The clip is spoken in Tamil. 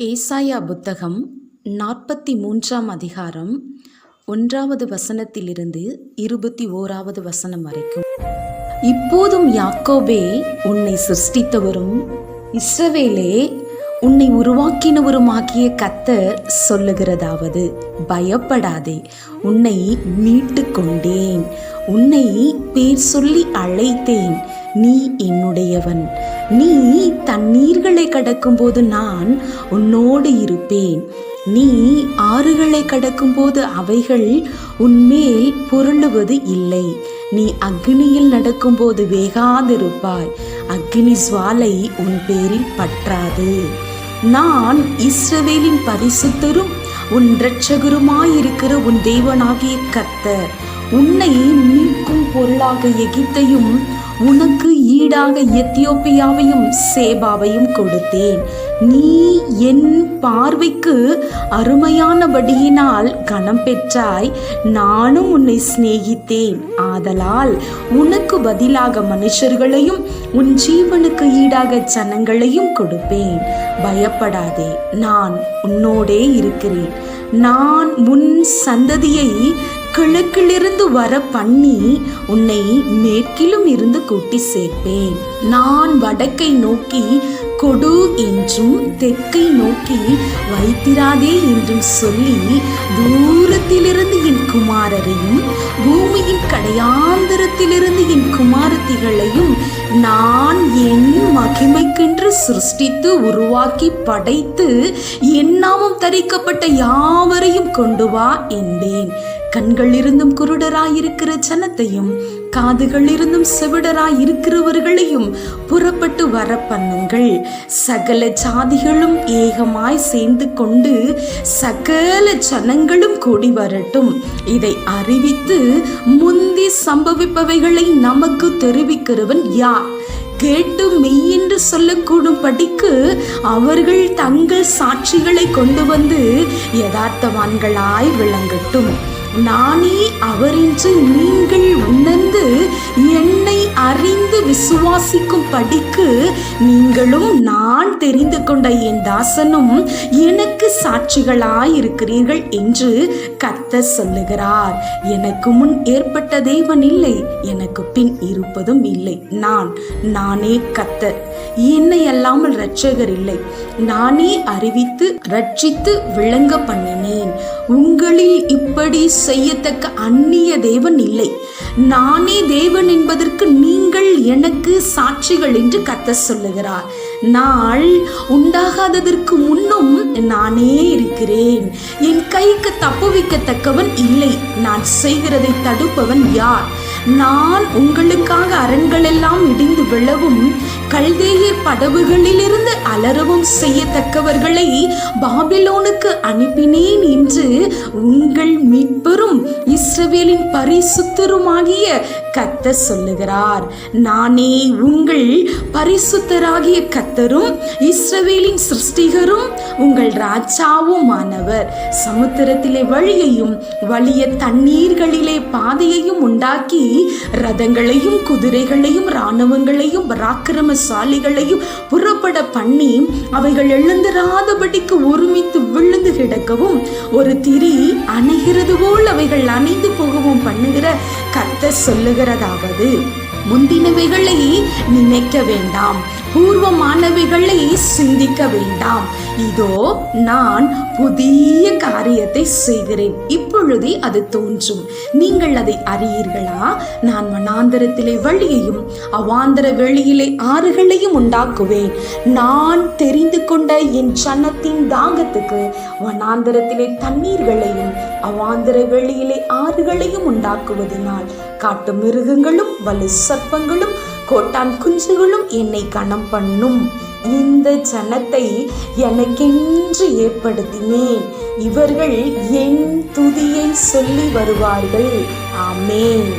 ஏசாயா புத்தகம் 43ஆம் அதிகாரம் 1வது வசனத்திலிருந்து 21வது வசனம் வரைக்கும். இப்போதும் யாக்கோபே, உன்னை சிருஷ்டித்தவரும் இஸ்ரவேலே, உன்னை உருவாக்கினவருமாகிய கர்த்தர் சொல்லுகிறதாவது, பயப்படாதே, உன்னை மீட்டு கொண்டேன், உன்னை பேர் சொல்லி அழைத்தேன், நீ என்னுடையவன். நீ தண்ணீர்களை கடக்கும்போது நான் உன்னோடு இருப்பேன், நீ ஆறுகளை கடக்கும்போது அவைகள் உன்மேல் புரளுவது இல்லை. நீ அக்னியில் நடக்கும்போது வேகாதிருப்பாய், அக்னி சுவாலை உன் பேரில் பற்றாது. நான் இஸ்ரவேலின் பரிசுத்தரும் உன் இரட்சகருமாயிருக்கிற உன் தேவனாகிய கர்த்தர். உன்னை மீட்கும் பொருளாக எகிப்தையும் உனக்கு ஈடாக எத்தியோப்பியாவையும் சேபாவையும் கொடுத்தேன். நீ என் பார்வைக்கு அருமையானபடியினால் கனம் பெற்றாய், நானும் உன்னை சிநேகித்தேன். ஆதலால் உனக்கு பதிலாக மனுஷர்களையும் உன் ஜீவனுக்கு ஈடாக ஜனங்களையும் கொடுப்பேன். பயப்படாதே, நான் உன்னோடே இருக்கிறேன். நான் உன் சந்ததியை கிழக்கிலிருந்து வர பண்ணி உன்னை மேற்கிலும் இருந்து கூட்டி சேர்ப்பேன். நான் வடக்கை நோக்கி கொடு என்றும் தெற்கை நோக்கி வைத்திராதே என்றும் சொல்லி தூரத்திலிருந்து என் குமாரரையும் பூமியின் கடையாந்தரத்திலிருந்து என் குமாரத்திகளையும் நான் என் மகிமைக்கென்று சிருஷ்டித்து உருவாக்கி படைத்து என் நாமம் தரிக்கப்பட்ட யாவரையும் கொண்டு வா என்பேன். கண்களிருந்தும் குருடராயிருக்கிற ஜனத்தையும் காதுகளிருந்தும் செவிடராயிருக்கிறவர்களையும் புறப்பட்டு வர பண்ணுங்கள். சகல ஜாதிகளும் ஏகமாய் சேர்ந்து கொண்டு சகல ஜனங்களும் கூடி வரட்டும். இதை அறிவித்து முந்தி சம்பவிப்பவைகளை நமக்கு தெரிவிக்கிறவன் யார்? கேட்டு மெய்யென்று சொல்லக்கூடும் படிக்கு அவர்கள் தங்கள் சாட்சிகளை கொண்டு வந்து யதார்த்தவான்களாய் விளங்கட்டும். நானே அவரின்றி நீங்கள் உணர்ந்து என்னை அறிந்து விசுவாசிக்கும் படிக்கு நீங்களும் நான் தெரிந்து கொண்ட என் தாசனும் எனக்கு சாட்சிகளாயிருக்கிறீர்கள் என்று கர்த்தர் சொல்லுகிறார். எனக்கு முன் ஏற்பட்ட தேவன் இல்லை, எனக்கு பின் இருப்பதும் இல்லை. நானே கர்த்தர், என்னை அல்லாமல் இரட்சகர் இல்லை. நானே அறிவித்து ரட்சித்து விளங்க பண்ணினேன். உங்களில் இப்படி செய்யத்தக்க அந்நிய தேவன் இல்லை. நானே தேவன் என்பதற்கு நீங்கள் எனக்கு சாட்சிகள் என்று கர்த்தர் சொல்லுகிறார். நாள் உண்டாகாததற்கு முன்னும் நானே இருக்கிறேன். என் கைக்கு தப்புவிக்கத்தக்கவன் இல்லை. நான் செய்கிறதை தடுப்பவன் யார்? நான் உங்களுக்காக அரண்களெல்லாம் இடிந்து விழவும் கல்தேயர் படவுகளிலிருந்து அலறவும் செய்யத்தக்கவர்களை பாபிலோனுக்கு அனுப்பினேன் என்று உங்கள் மீட்பரும் இஸ்ரவேலின் பரிசுத்தருமாகிய கர்த்தர் சொல்லுகிறார். நானே உங்கள் பரிசுத்தராகிய கர்த்தரும் இஸ்ரவேலின் சிருஷ்டிகரும் உங்கள் ராஜாவுமானவர். சமுத்திரத்திலே வழியையும் வலிய தண்ணீர்களிலே பாதையையும் உண்டாக்கி ரதங்களையும் குதிரைகளையும் இராணுவங்களையும் பராக்கிரமசாலிகளையும் புறப்பட பண்ணி அவைகள் எழுந்திராதபடிக்கு ஒருமித்து விழுந்து கிடக்கவும் ஒரு திரி அணைகிறது போல் அவைகள் அணைந்து போகவும் பண்ணுகிற கர்த்தர் சொல்லுகிறதாவது, முந்தினவைகளை நினைக்க வேண்டாம், பூர்வமானவைகளை சிந்திக்க வேண்டாம். இதோ நான் புதிய காரியத்தை செய்கிறேன், இப்பொழுதே அது தோன்றும், நீங்கள் அதை அறியீர்களா? நான் வனாந்தரத்திலே வழியையும் அவாந்தர வெளியிலே ஆறுகளையும் உண்டாக்குவேன். நான் தெரிந்து கொண்ட என் ஜனத்தின் தாகத்துக்கு வனாந்தரத்திலே தண்ணீர்களையும் அவாந்தர வெளியிலே ஆறுகளையும் உண்டாக்குவதனால் காட்டு மிருகங்களும் வலு சர்ப்பங்களும் கோட்டான் குஞ்சுகளும் என்னை கனம் பண்ணும். இந்த ஜனத்தை எனக்கென்று ஏற்படுத்தினேன், இவர்கள் என் துதியை சொல்லி வருவார்கள். ஆமென்.